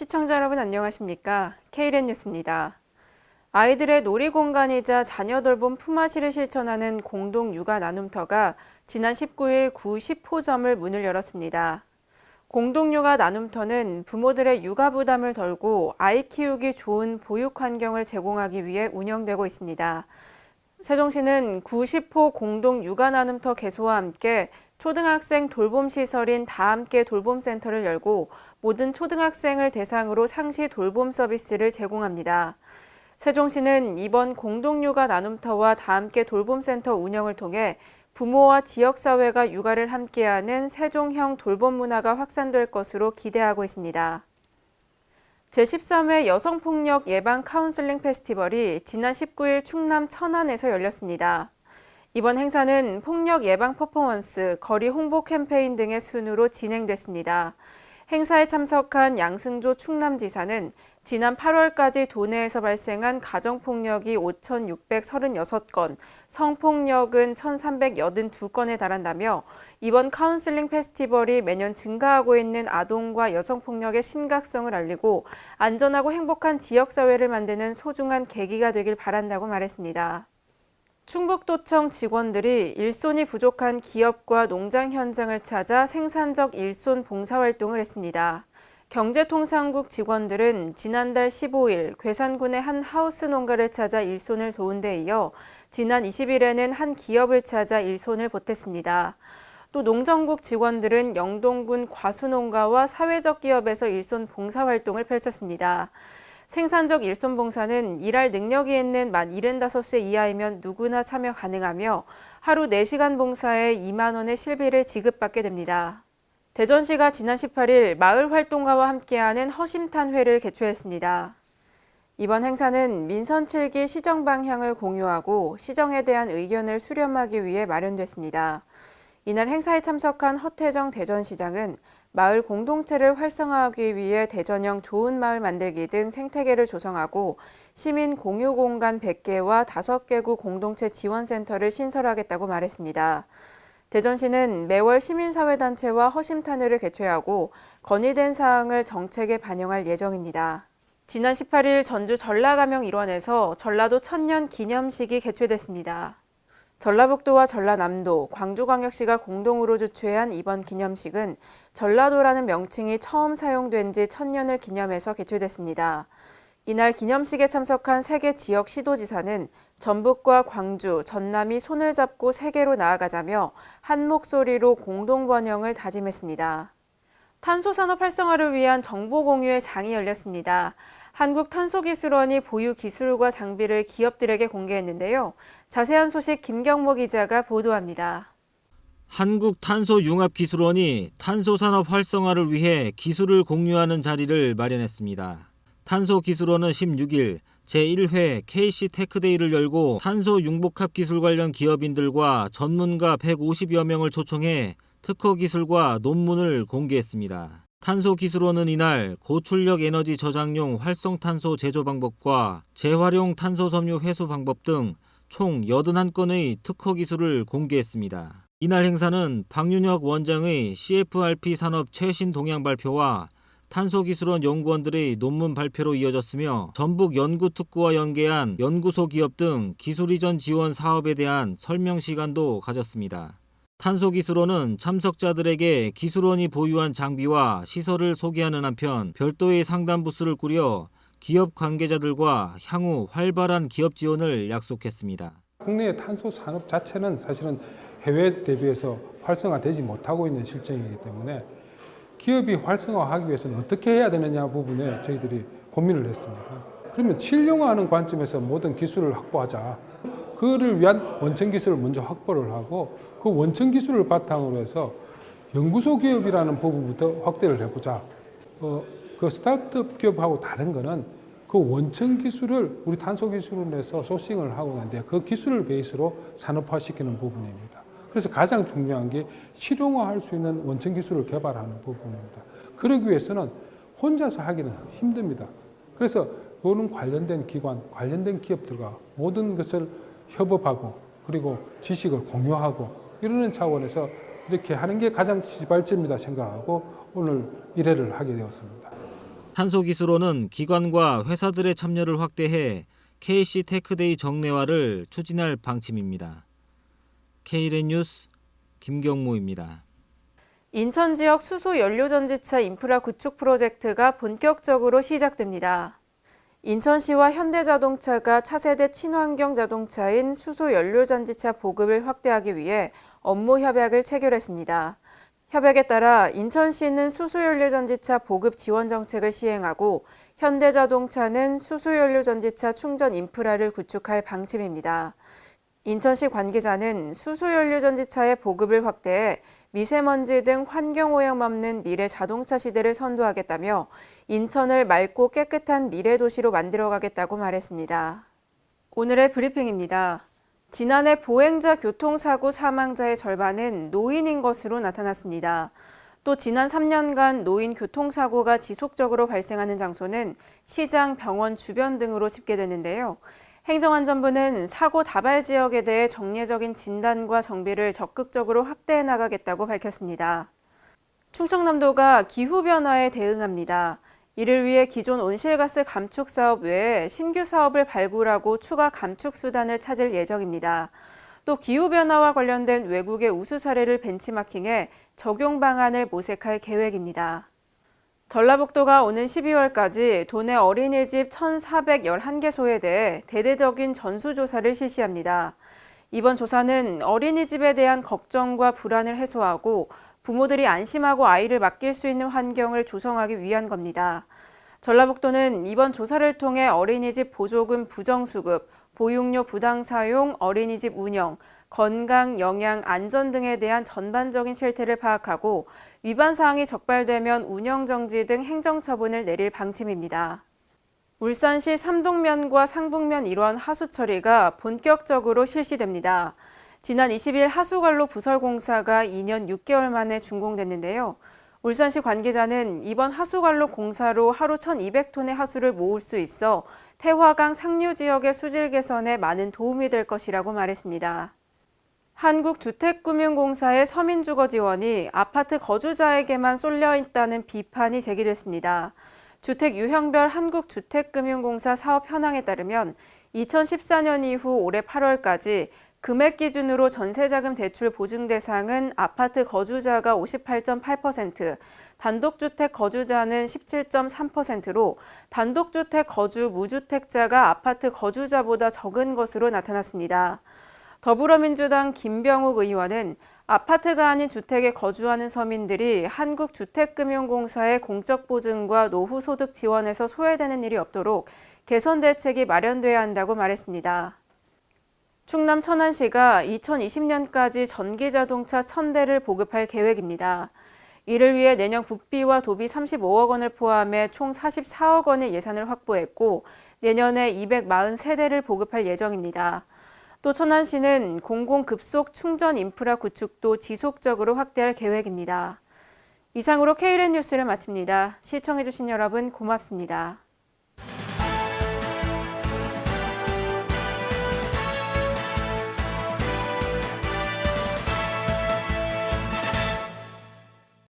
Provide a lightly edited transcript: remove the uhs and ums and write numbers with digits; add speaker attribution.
Speaker 1: 시청자 여러분 안녕하십니까? K랜 뉴스입니다. 아이들의 놀이 공간이자 자녀 돌봄 품앗이를 실천하는 공동 육아 나눔터가 지난 19일 구 10호점을 문을 열었습니다. 공동 육아 나눔터는 부모들의 육아 부담을 덜고 아이 키우기 좋은 보육 환경을 제공하기 위해 운영되고 있습니다. 세종시는 구 10호 공동 육아 나눔터 개소와 함께 초등학생 돌봄 시설인 다함께 돌봄센터를 열고 모든 초등학생을 대상으로 상시 돌봄 서비스를 제공합니다. 세종시는 이번 공동육아 나눔터와 다함께 돌봄센터 운영을 통해 부모와 지역사회가 육아를 함께하는 세종형 돌봄 문화가 확산될 것으로 기대하고 있습니다. 제13회 여성폭력 예방 카운슬링 페스티벌이 지난 19일 충남 천안에서 열렸습니다. 이번 행사는 폭력 예방 퍼포먼스, 거리 홍보 캠페인 등의 순으로 진행됐습니다. 행사에 참석한 양승조 충남지사는 지난 8월까지 도내에서 발생한 가정폭력이 5,636건, 성폭력은 1,382건에 달한다며 이번 카운슬링 페스티벌이 매년 증가하고 있는 아동과 여성폭력의 심각성을 알리고 안전하고 행복한 지역사회를 만드는 소중한 계기가 되길 바란다고 말했습니다. 충북도청 직원들이 일손이 부족한 기업과 농장 현장을 찾아 생산적 일손 봉사활동을 했습니다. 경제통상국 직원들은 지난달 15일 괴산군의 한 하우스 농가를 찾아 일손을 도운 데 이어 지난 20일에는 한 기업을 찾아 일손을 보탰습니다. 또 농정국 직원들은 영동군 과수농가와 사회적 기업에서 일손 봉사활동을 펼쳤습니다. 생산적 일손 봉사는 일할 능력이 있는 만 75세 이하이면 누구나 참여 가능하며 하루 4시간 봉사에 2만 원의 실비를 지급받게 됩니다. 대전시가 지난 18일 마을 활동가와 함께하는 허심탄회를 개최했습니다. 이번 행사는 민선 7기 시정 방향을 공유하고 시정에 대한 의견을 수렴하기 위해 마련됐습니다. 이날 행사에 참석한 허태정 대전시장은 마을 공동체를 활성화하기 위해 대전형 좋은 마을 만들기 등 생태계를 조성하고 시민 공유 공간 100개와 5개구 공동체 지원센터를 신설하겠다고 말했습니다. 대전시는 매월 시민사회단체와 허심탄회를 개최하고 건의된 사항을 정책에 반영할 예정입니다. 지난 18일 전주 전라가명 일원에서 전라도 천년 기념식이 개최됐습니다. 전라북도와 전라남도, 광주광역시가 공동으로 주최한 이번 기념식은 전라도라는 명칭이 처음 사용된 지 1000년을 기념해서 개최됐습니다. 이날 기념식에 참석한 3개 지역 시도지사는 전북과 광주, 전남이 손을 잡고 세계로 나아가자며 한 목소리로 공동 번영을 다짐했습니다. 탄소산업 활성화를 위한 정보 공유의 장이 열렸습니다. 한국탄소기술원이 보유 기술과 장비를 기업들에게 공개했는데요. 자세한 소식 김경모 기자가 보도합니다.
Speaker 2: 한국탄소융합기술원이 탄소산업 활성화를 위해 기술을 공유하는 자리를 마련했습니다. 탄소기술원은 16일 제1회 KC테크데이를 열고 탄소융복합 기술 관련 기업인들과 전문가 150여 명을 초청해 특허 기술과 논문을 공개했습니다. 탄소기술원은 이날 고출력 에너지 저장용 활성탄소 제조 방법과 재활용 탄소섬유 회수 방법 등 총 81건의 특허 기술을 공개했습니다. 이날 행사는 박윤혁 원장의 CFRP 산업 최신 동향 발표와 탄소기술원 연구원들의 논문 발표로 이어졌으며 전북 연구특구와 연계한 연구소 기업 등 기술 이전 지원 사업에 대한 설명 시간도 가졌습니다. 탄소기술원은 참석자들에게 기술원이 보유한 장비와 시설을 소개하는 한편 별도의 상담 부스를 꾸려 기업 관계자들과 향후 활발한 기업 지원을 약속했습니다.
Speaker 3: 국내의 탄소 산업 자체는 사실은 해외 대비해서 활성화되지 못하고 있는 실정이기 때문에 기업이 활성화하기 위해서는 어떻게 해야 되느냐 부분에 저희들이 고민을 했습니다. 그러면 실용화하는 관점에서 모든 기술을 확보하자. 그를 위한 원천 기술을 먼저 확보를 하고 그 원천 기술을 바탕으로 해서 연구소 기업이라는 부분부터 확대를 해보자. 그 스타트업 기업하고 다른 거는 그 원천 기술을 우리 탄소기술원에서 소싱을 하고 난데 그 기술을 베이스로 산업화시키는 부분입니다. 그래서 가장 중요한 게 실용화할 수 있는 원천 기술을 개발하는 부분입니다. 그러기 위해서는 혼자서 하기는 힘듭니다. 그래서 이런 관련된 기관, 관련된 기업들과 모든 것을 협업하고 그리고 지식을 공유하고 이러는 차원에서 이렇게 하는 게 가장 시발점이다 생각하고 오늘 1회를 하게 되었습니다.
Speaker 2: 탄소 기술원은 기관과 회사들의 참여를 확대해 KC 테크데이 정례화를 추진할 방침입니다. K랜 뉴스 김경모입니다.
Speaker 1: 인천 지역 수소 연료전지차 인프라 구축 프로젝트가 본격적으로 시작됩니다. 인천시와 현대자동차가 차세대 친환경 자동차인 수소 연료전지차 보급을 확대하기 위해 업무 협약을 체결했습니다. 협약에 따라 인천시는 수소연료전지차 보급 지원 정책을 시행하고 현대자동차는 수소연료전지차 충전 인프라를 구축할 방침입니다. 인천시 관계자는 수소연료전지차의 보급을 확대해 미세먼지 등 환경오염 없는 미래 자동차 시대를 선도하겠다며 인천을 맑고 깨끗한 미래 도시로 만들어가겠다고 말했습니다. 오늘의 브리핑입니다. 지난해 보행자 교통사고 사망자의 절반은 노인인 것으로 나타났습니다. 또 지난 3년간 노인 교통사고가 지속적으로 발생하는 장소는 시장, 병원 주변 등으로 집계됐는데요. 행정안전부는 사고 다발 지역에 대해 정례적인 진단과 정비를 적극적으로 확대해 나가겠다고 밝혔습니다. 충청남도가 기후변화에 대응합니다. 이를 위해 기존 온실가스 감축 사업 외에 신규 사업을 발굴하고 추가 감축 수단을 찾을 예정입니다. 또 기후변화와 관련된 외국의 우수 사례를 벤치마킹해 적용 방안을 모색할 계획입니다. 전라북도가 오는 12월까지 도내 어린이집 1,411개소에 대해 대대적인 전수조사를 실시합니다. 이번 조사는 어린이집에 대한 걱정과 불안을 해소하고 부모들이 안심하고 아이를 맡길 수 있는 환경을 조성하기 위한 겁니다. 전라북도는 이번 조사를 통해 어린이집 보조금 부정수급, 보육료 부당 사용, 어린이집 운영, 건강, 영양, 안전 등에 대한 전반적인 실태를 파악하고 위반 사항이 적발되면 운영 정지 등 행정처분을 내릴 방침입니다. 울산시 삼동면과 상북면 일원 하수 처리가 본격적으로 실시됩니다. 지난 20일 하수관로 부설 공사가 2년 6개월 만에 준공됐는데요. 울산시 관계자는 이번 하수관로 공사로 하루 1,200톤의 하수를 모을 수 있어 태화강 상류 지역의 수질 개선에 많은 도움이 될 것이라고 말했습니다. 한국주택금융공사의 서민주거 지원이 아파트 거주자에게만 쏠려 있다는 비판이 제기됐습니다. 주택 유형별 한국주택금융공사 사업 현황에 따르면 2014년 이후 올해 8월까지 금액 기준으로 전세자금 대출 보증 대상은 아파트 거주자가 58.8%, 단독주택 거주자는 17.3%로 단독주택 거주 무주택자가 아파트 거주자보다 적은 것으로 나타났습니다. 더불어민주당 김병욱 의원은 아파트가 아닌 주택에 거주하는 서민들이 한국주택금융공사의 공적 보증과 노후 소득 지원에서 소외되는 일이 없도록 개선 대책이 마련돼야 한다고 말했습니다. 충남 천안시가 2020년까지 전기자동차 1,000대를 보급할 계획입니다. 이를 위해 내년 국비와 도비 35억 원을 포함해 총 44억 원의 예산을 확보했고 내년에 243대를 보급할 예정입니다. 또 천안시는 공공급속 충전 인프라 구축도 지속적으로 확대할 계획입니다. 이상으로 K랜 뉴스를 마칩니다. 시청해주신 여러분 고맙습니다.